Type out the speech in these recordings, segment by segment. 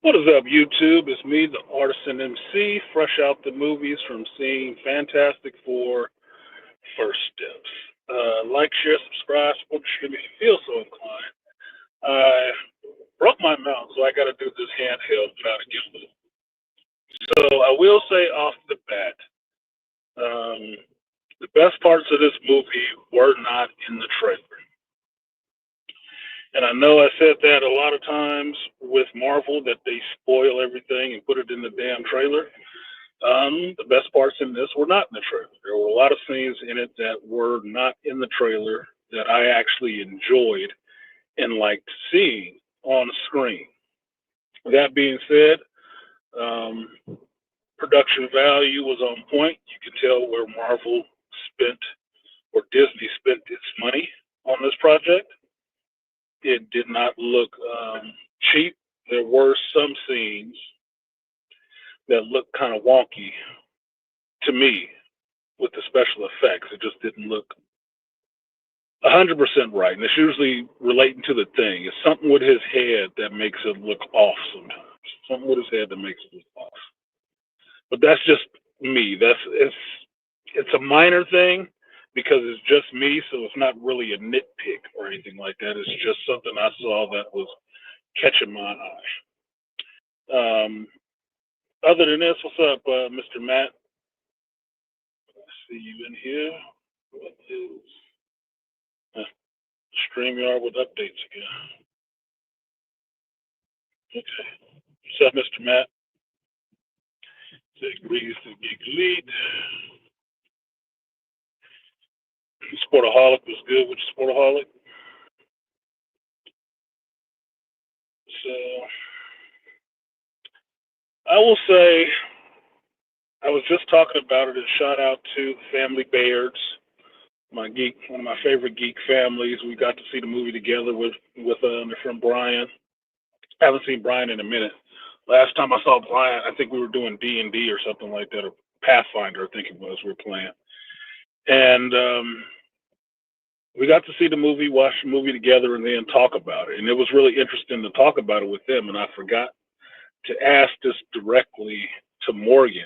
What is up, YouTube? It's me, the Artisan MC, fresh out the movies from seeing Fantastic Four First Steps. Like, share, subscribe, support the stream if you feel so inclined. I broke my mouth, so I got to do this handheld without a gimbal. So I will say off the bat, um, the best parts of this movie were not in the trailer. And I know I said that a lot of times with Marvel that they spoil everything and put it in the damn trailer. The best parts in this were not in the trailer. There were a lot of scenes in it that were not in the trailer that I actually enjoyed and liked seeing on the screen. That being said, um, production value was on point. You could tell where Marvel spent or Disney spent its money on this project. It did not look cheap. There were some scenes that looked kind of wonky to me with the special effects. It just didn't look 100% right. And it's usually relating to the thing. It's something with his head that makes it look off sometimes. Something with his head that makes it look off. But that's just me. It's a minor thing because it's just me, so it's not really a nitpick or anything like that. It's just something I saw that was catching my eye. Other than this, what's up, Mr. Matt? I see you in here. What is StreamYard with updates again? Okay. What's up, Mr. Matt? Say greetings to geekelite. Sportaholic was good with Sportaholic. So I will say I was just talking about it and shout out to the Family Beards, one of my favorite geek families. We got to see the movie together with my friend Brian. I haven't seen Brian in a minute. Last time I saw Brian, I think we were doing D&D or something like that, or Pathfinder, I think it was. We were playing, and we got to see the movie, watch the movie together, and then talk about it. And it was really interesting to talk about it with them. And I forgot to ask this directly to Morgan,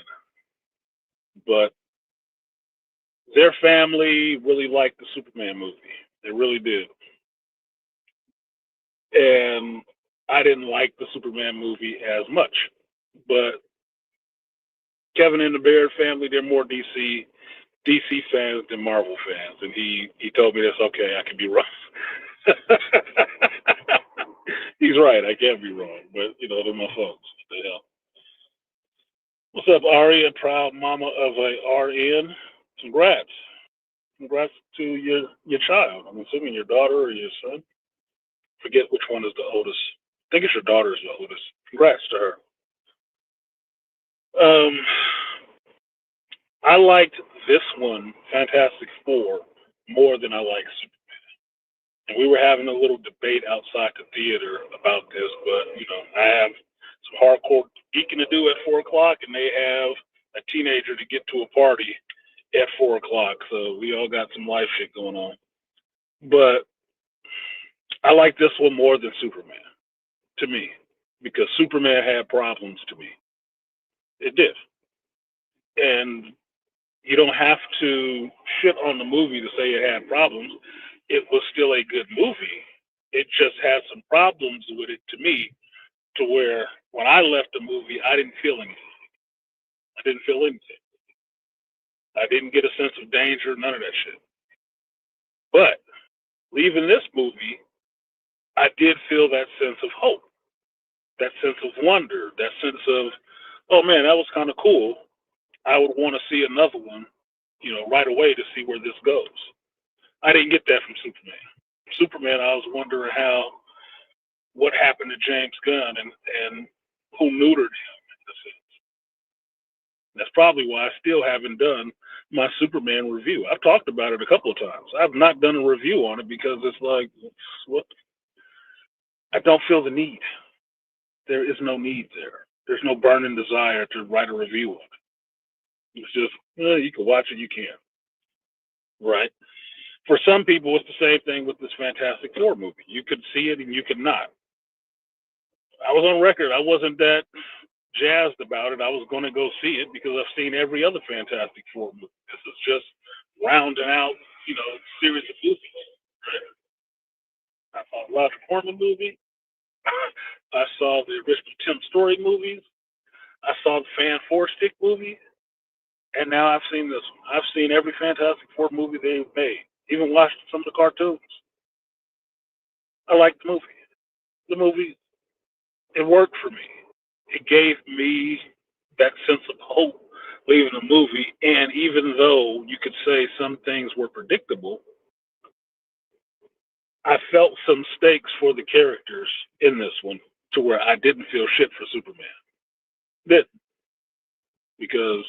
but their family really liked the Superman movie. They really did. And I didn't like the Superman movie as much. But Kevin and the Baird family, they're more DC fans than Marvel fans. And he told me that's okay, I can be wrong. He's right, I can't be wrong. But they're my folks. What the hell? What's up, Ari? A proud mama of a RN. Congrats. Congrats to your child. I'm assuming your daughter or your son. Forget which one is the oldest. I think it's your daughter is the oldest. Congrats to her. Um, I liked this one, Fantastic Four, more than I liked Superman. And we were having a little debate outside the theater about this, but I have some hardcore geeking to do at 4 o'clock, and they have a teenager to get to a party at 4 o'clock. So we all got some life shit going on. But I like this one more than Superman, to me, because Superman had problems to me. It did. And you don't have to shit on the movie to say it had problems. It was still a good movie. It just had some problems with it to me, to where when I left the movie, I didn't feel anything. I didn't feel anything. I didn't get a sense of danger, none of that shit. But leaving this movie, I did feel that sense of hope, that sense of wonder, that sense of, oh man, that was kind of cool. I would want to see another one, right away to see where this goes. I didn't get that from Superman. Superman, I was wondering what happened to James Gunn and who neutered him. That's probably why I still haven't done my Superman review. I've talked about it a couple of times. I've not done a review on it because it's like, what? I don't feel the need. There is no need there. There's no burning desire to write a review of it. It's just, you can watch it, you can. Right? For some people, it's the same thing with this Fantastic Four movie. You could see it and you could not. I was on record. I wasn't that jazzed about it. I was going to go see it because I've seen every other Fantastic Four movie. This is just rounding out, series of movies. I saw the Roger Corman movie. I saw the original Tim Story movies. I saw the Fan Four Stick movie, and now I've seen this one. I've seen every Fantastic Four movie they've made. Even watched some of the cartoons. I liked the movie. The movie, it worked for me. It gave me that sense of hope leaving the movie. And even though you could say some things were predictable, I felt some stakes for the characters in this one to where I didn't feel shit for Superman. Didn't. Because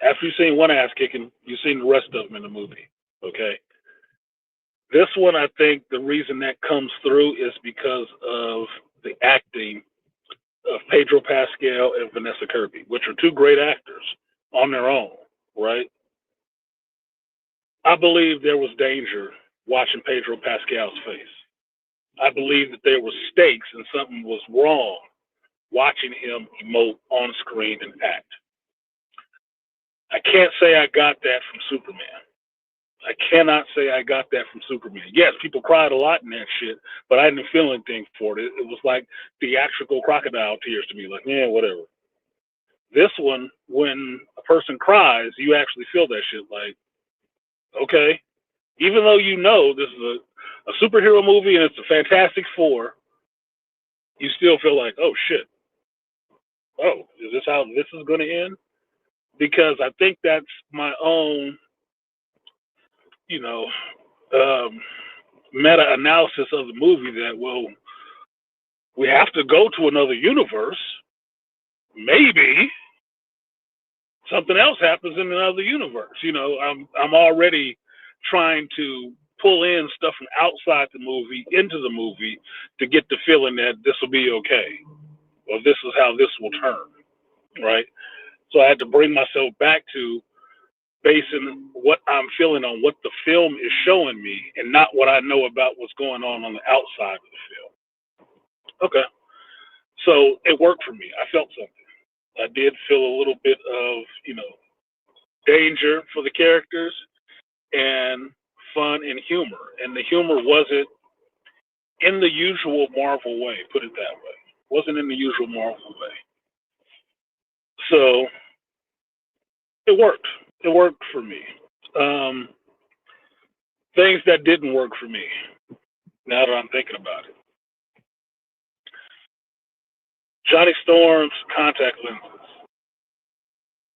after you've seen one ass kicking, you've seen the rest of them in the movie. Okay? This one, I think the reason that comes through is because of the acting of Pedro Pascal and Vanessa Kirby, which are two great actors on their own, right? I believe there was danger watching Pedro Pascal's face. I believe that there was stakes and something was wrong watching him emote on screen and act. I can't say I got that from Superman. I cannot say I got that from Superman. Yes, people cried a lot in that shit, but I didn't feel anything for it. It was like theatrical crocodile tears to me, like, yeah, whatever. This one, when a person cries, you actually feel that shit. Like, okay, even though you know this is a superhero movie and it's a Fantastic Four, you still feel like, oh shit, oh, is this how this is going to end? Because I think that's my own, you know, um, meta analysis of the movie. That, well, we have to go to another universe. Maybe something else happens in another universe. I'm already trying to pull in stuff from outside the movie into the movie to get the feeling that this will be okay, or this is how this will turn, right? So I had to bring myself back to basing what I'm feeling on what the film is showing me, and not what I know about what's going on the outside of the film. Okay, so it worked for me. I felt something. I did feel a little bit of, danger for the characters and fun and humor. And the humor wasn't in the usual Marvel way, put it that way. Wasn't in the usual Marvel way. So it worked. It worked for me. Um, Things that didn't work for me, now that I'm thinking about it. Johnny Storm's contact lenses.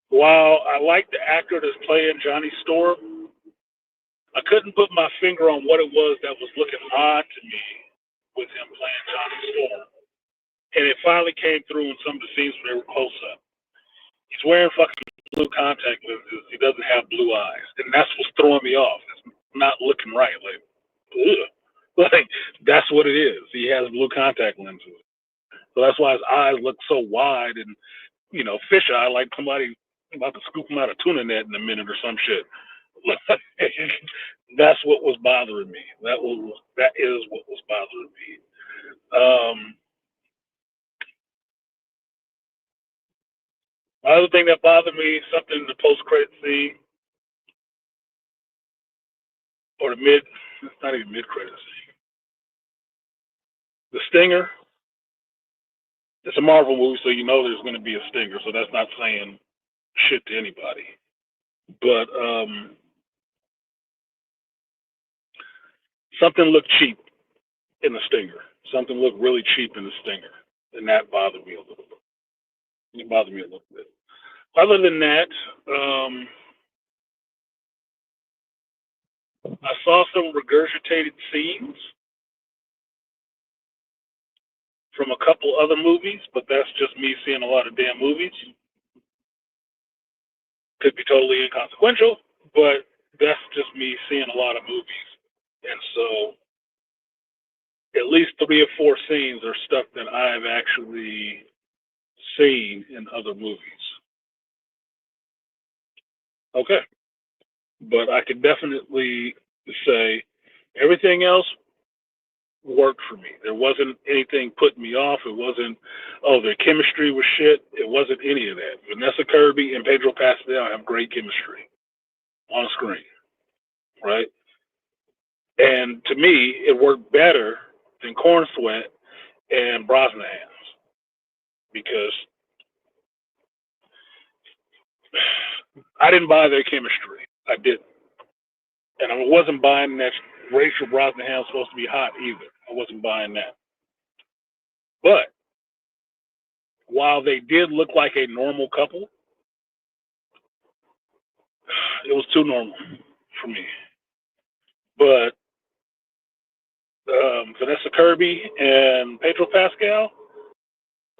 While I like the actor that's playing Johnny Storm, I couldn't put my finger on what it was that was looking odd to me with him playing Johnny Storm. And it finally came through in some of the scenes where they were close up. He's wearing fucking blue contact lenses. He doesn't have blue eyes. And that's what's throwing me off. It's not looking right. Like, ugh. Like, that's what it is. He has blue contact lenses. So that's why his eyes look so wide and, fish eye, like somebody about to scoop him out of tuna net in a minute or some shit. That's what was bothering me. That is what was bothering me. Another thing that bothered me, something in the post-credit scene, or it's not even mid-credit scene. The stinger, it's a Marvel movie, so you know there's going to be a stinger, so that's not saying shit to anybody. But something looked cheap in the stinger. Something looked really cheap in the stinger, and that bothered me a little bit. It bothered me a little bit. Other than that, I saw some regurgitated scenes from a couple other movies, but that's just me seeing a lot of damn movies. Could be totally inconsequential, but that's just me seeing a lot of movies. And so at least 3 or 4 scenes are stuff that I've actually seen in other movies. Okay. But I could definitely say everything else worked for me. There wasn't anything putting me off. It wasn't, oh, their chemistry was shit. It wasn't any of that. Vanessa Kirby and Pedro Pascal have great chemistry on screen, right? And to me, it worked better than Corn Sweat and Brosnahans because I didn't buy their chemistry. I didn't. And I wasn't buying that Rachel Brosnahan was supposed to be hot either. I wasn't buying that. But while they did look like a normal couple, it was too normal for me. But Vanessa Kirby and Pedro Pascal,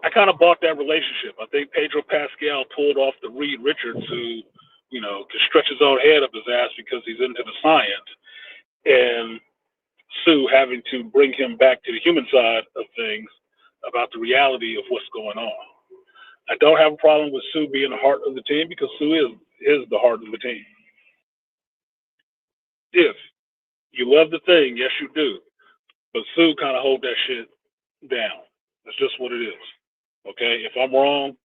I kind of bought that relationship. I think Pedro Pascal pulled off the Reed Richards who, can stretch his own head up his ass because he's into the science. And Sue having to bring him back to the human side of things about the reality of what's going on. I don't have a problem with Sue being the heart of the team because Sue is the heart of the team. If you love the thing, yes, you do. But Sue kind of hold that shit down. That's just what it is. Okay? If I'm wrong,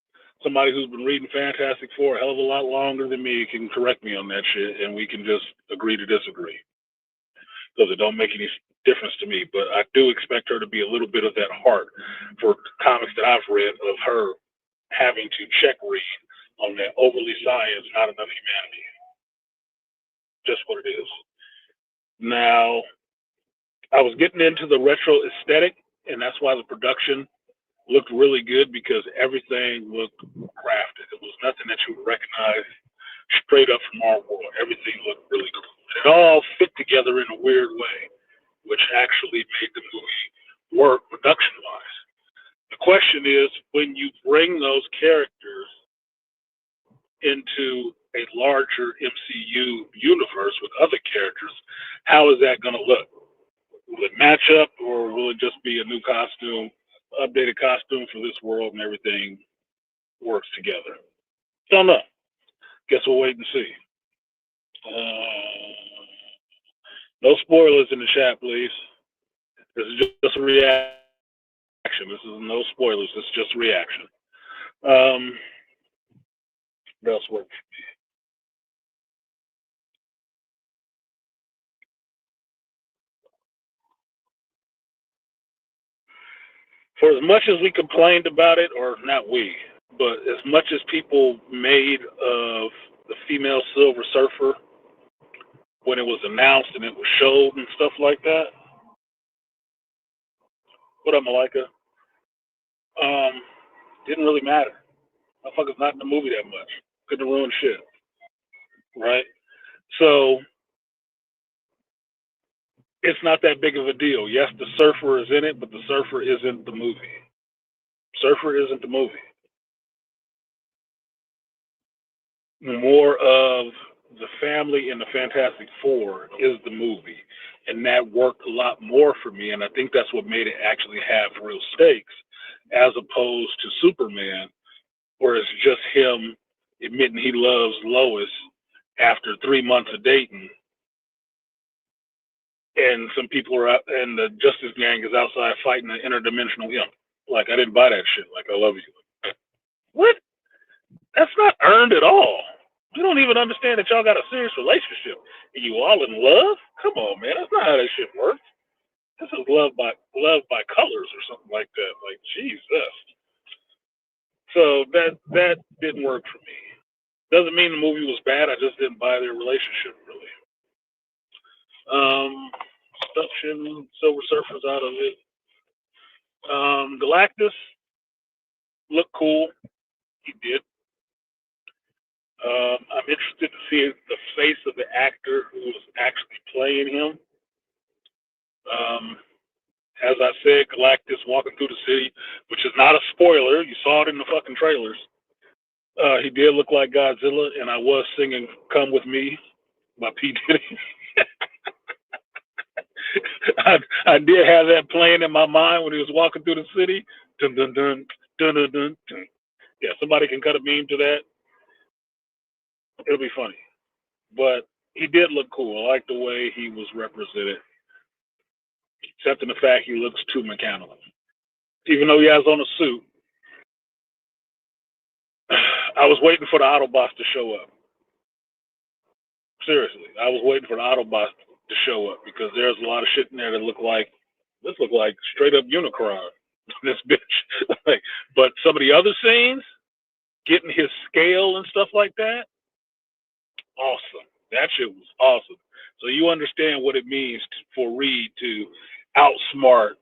somebody who's been reading Fantastic Four a hell of a lot longer than me can correct me on that shit, and we can just agree to disagree. Because it don't make any difference to me. But I do expect her to be a little bit of that heart for comics that I've read of her having to check read on that overly science, not enough humanity. Just what it is. Now, I was getting into the retro aesthetic, and that's why the production looked really good because everything looked crafted. It was nothing that you would recognize straight up from our world. Everything looked really cool. It all fit together in a weird way, which actually made the movie work production-wise. The question is, when you bring those characters into a larger MCU universe with other characters, how is that going to look? Will it match up, or will it just be a new costume, updated costume for this world, and everything works together? Don't know. Guess we'll wait and see. No spoilers in the chat, please. This is just a reaction. This is no spoilers. This is just a reaction. What else worked? For as much as we complained about it, or not we, but as much as people made of the female Silver Surfer when it was announced and it was showed and stuff like that. What up, Malika? Didn't really matter. Motherfucker's not in the movie that much. Couldn't ruin shit. Right? So it's not that big of a deal. Yes, the surfer is in it, but the surfer isn't the movie. Surfer isn't the movie. More of the family and the Fantastic Four is the movie. And that worked a lot more for me. And I think that's what made it actually have real stakes as opposed to Superman, where it's just him admitting he loves Lois after 3 months of dating. And some people are out, and the Justice Gang is outside fighting an interdimensional imp. Like, I didn't buy that shit. Like, I love you. What? That's not earned at all. You don't even understand that y'all got a serious relationship. And you all in love? Come on, man. That's not how that shit works. This is love by colors or something like that. Like, Jesus. So that didn't work for me. Doesn't mean the movie was bad. I just didn't buy their relationship really. Stuff shitting Silver Surfer's out of it. Galactus looked cool. He did. I'm interested to see the face of the actor who was actually playing him. As I said, Galactus walking through the city, which is not a spoiler. You saw it in the fucking trailers. He did look like Godzilla, and I was singing "Come With Me" by P. Diddy. I did have that playing in my mind when he was walking through the city. Dun dun dun dun dun dun. Dun. Yeah, somebody can cut a meme to that. It'll be funny. But he did look cool. I like the way he was represented. except in the fact he looks too mechanical. Even though he has on a suit, I was waiting for the Autobots to show up. Seriously, I was waiting for the Autobots to show up because there's a lot of shit in there that look like straight up Unicron. This bitch. Like, but some of the other scenes, getting his scale and stuff like that, awesome. That shit was awesome. So you understand what it means for Reed to outsmart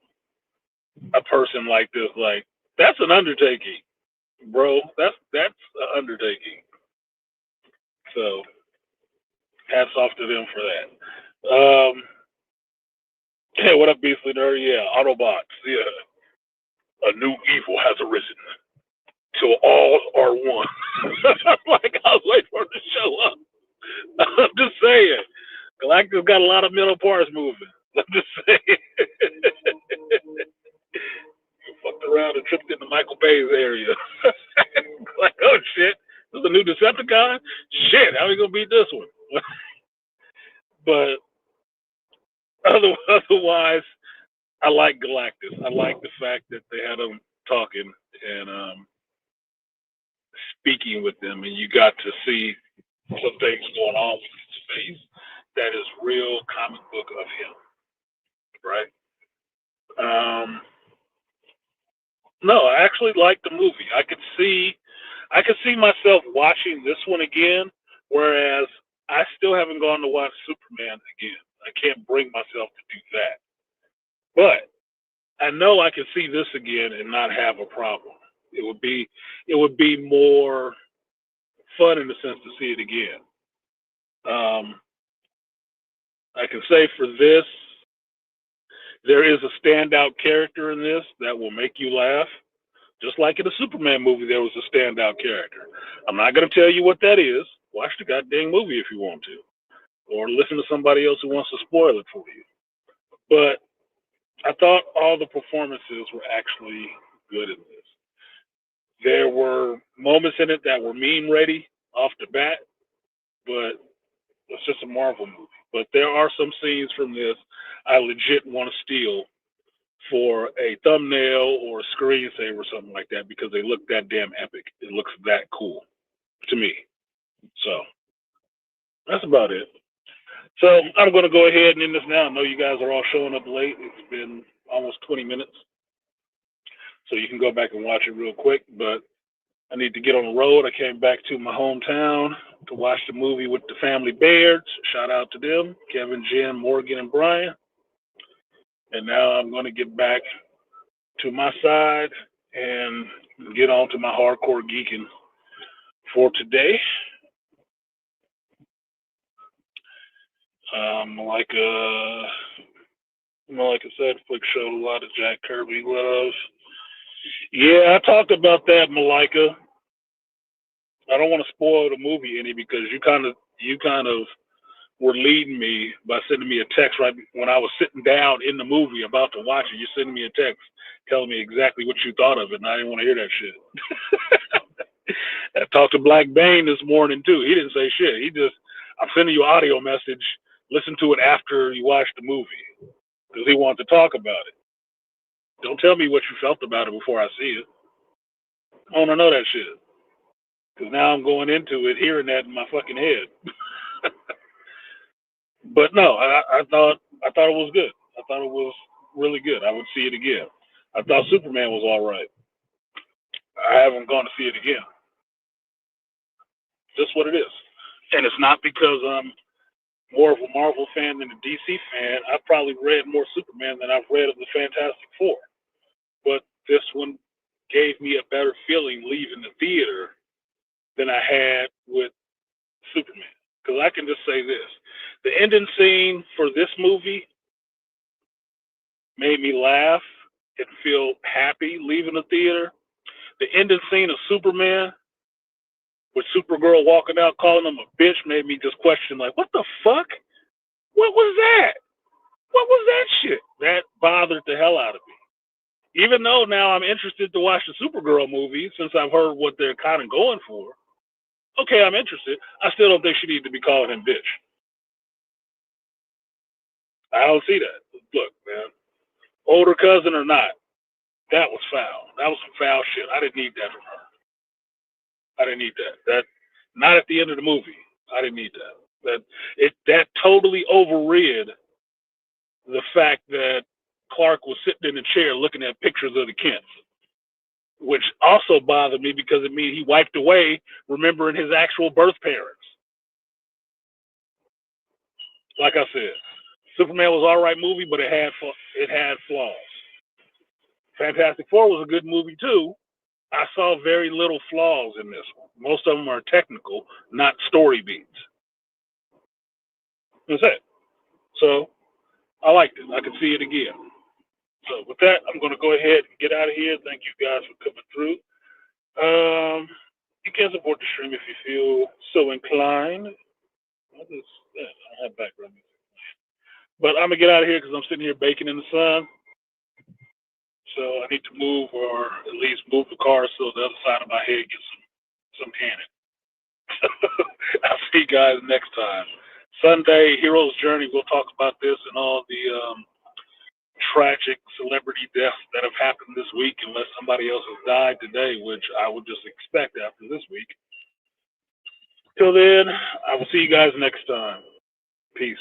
a person like this. Like, that's an undertaking, bro. That's an undertaking. So hats off to them for that. Yeah, what up, Beastly Nerd? Yeah, Autobots. Yeah, a new evil has arisen. Till all are one. Like, I was waiting for it to show up. I'm just saying. Galactus got a lot of middle parts moving. I'm just saying. Fucked around and tripped into Michael Bay's area. Like, oh shit, this is a new Decepticon? Shit, how are we gonna beat this one? But otherwise, I like Galactus. I like the fact that they had him talking and speaking with them, and you got to see some things going on with his face that is real comic book of him, right? No, I actually liked the movie. I could see myself watching this one again, whereas I still haven't gone to watch Superman again. I can't bring myself to do that. But I know I can see this again and not have a problem. It would be more fun in the sense to see it again. I can say for this, there is a standout character in this that will make you laugh. Just like in the Superman movie, there was a standout character. I'm not going to tell you what that is. Watch the goddamn movie if you want to, or listen to somebody else who wants to spoil it for you. But I thought all the performances were actually good in this. There were moments in it that were meme ready off the bat, but it's just a Marvel movie. But there are some scenes from this I legit want to steal for a thumbnail or a screensaver or something like that because they look that damn epic. It looks that cool to me. So that's about it. So I'm going to go ahead and end this now. I know you guys are all showing up late. It's been almost 20 minutes. So you can go back and watch it real quick. But I need to get on the road. I came back to my hometown to watch the movie with the family Bairds. Shout out to them, Kevin, Jen, Morgan, and Brian. And now I'm going to get back to my side and get on to my hardcore geeking for today. Like I said, Flick showed a lot of Jack Kirby love. Yeah, I talked about that, Malika. I don't want to spoil the movie any because you kind of were leading me by sending me a text right when I was sitting down in the movie about to watch it. You're sending me a text telling me exactly what you thought of it, and I didn't want to hear that shit. I talked to Black Bane this morning too. He didn't say shit. I'm sending you an audio message. Listen to it after you watch the movie because he wanted to talk about it. Don't tell me what you felt about it before I see it. I want to know that shit because now I'm going into it hearing that in my fucking head. But no, I thought it was good. I thought it was really good. I would see it again. I thought Superman was all right. I haven't gone to see it again. Just what it is. And it's not because I'm more of a Marvel fan than a DC fan. I've probably read more Superman than I've read of the Fantastic Four. But this one gave me a better feeling leaving the theater than I had with Superman. Because I can just say this. The ending scene for this movie made me laugh and feel happy leaving the theater. The ending scene of Superman with Supergirl walking out calling him a bitch made me just question, like, what the fuck? What was that? What was that shit? That bothered the hell out of me. Even though now I'm interested to watch the Supergirl movie since I've heard what they're kind of going for. Okay, I'm interested. I still don't think she needs to be calling him bitch. I don't see that. Look, man. older cousin or not, that was foul. That was some foul shit. I didn't need that from her. I didn't need that. That not at the end of the movie. I didn't need that. That totally overrid the fact that Clark was sitting in a chair looking at pictures of the Kents, which also bothered me because it means he wiped away remembering his actual birth parents. Like I said, Superman was all right movie, but it had flaws. Fantastic Four was a good movie too. I saw very little flaws in this one. Most of them are technical, not story beats. That's it. So I liked it. I could see it again. So with that, I'm going to go ahead and get out of here. Thank you guys for coming through. You can support the stream if you feel so inclined. I don't have background music. But I'm going to get out of here because I'm sitting here baking in the sun. So I need to move, or at least move the car so the other side of my head gets some tanning. I'll see you guys next time. Sunday, Hero's Journey, we'll talk about this and all the tragic celebrity deaths that have happened this week, unless somebody else has died today, which I would just expect after this week. Till then, I will see you guys next time. Peace.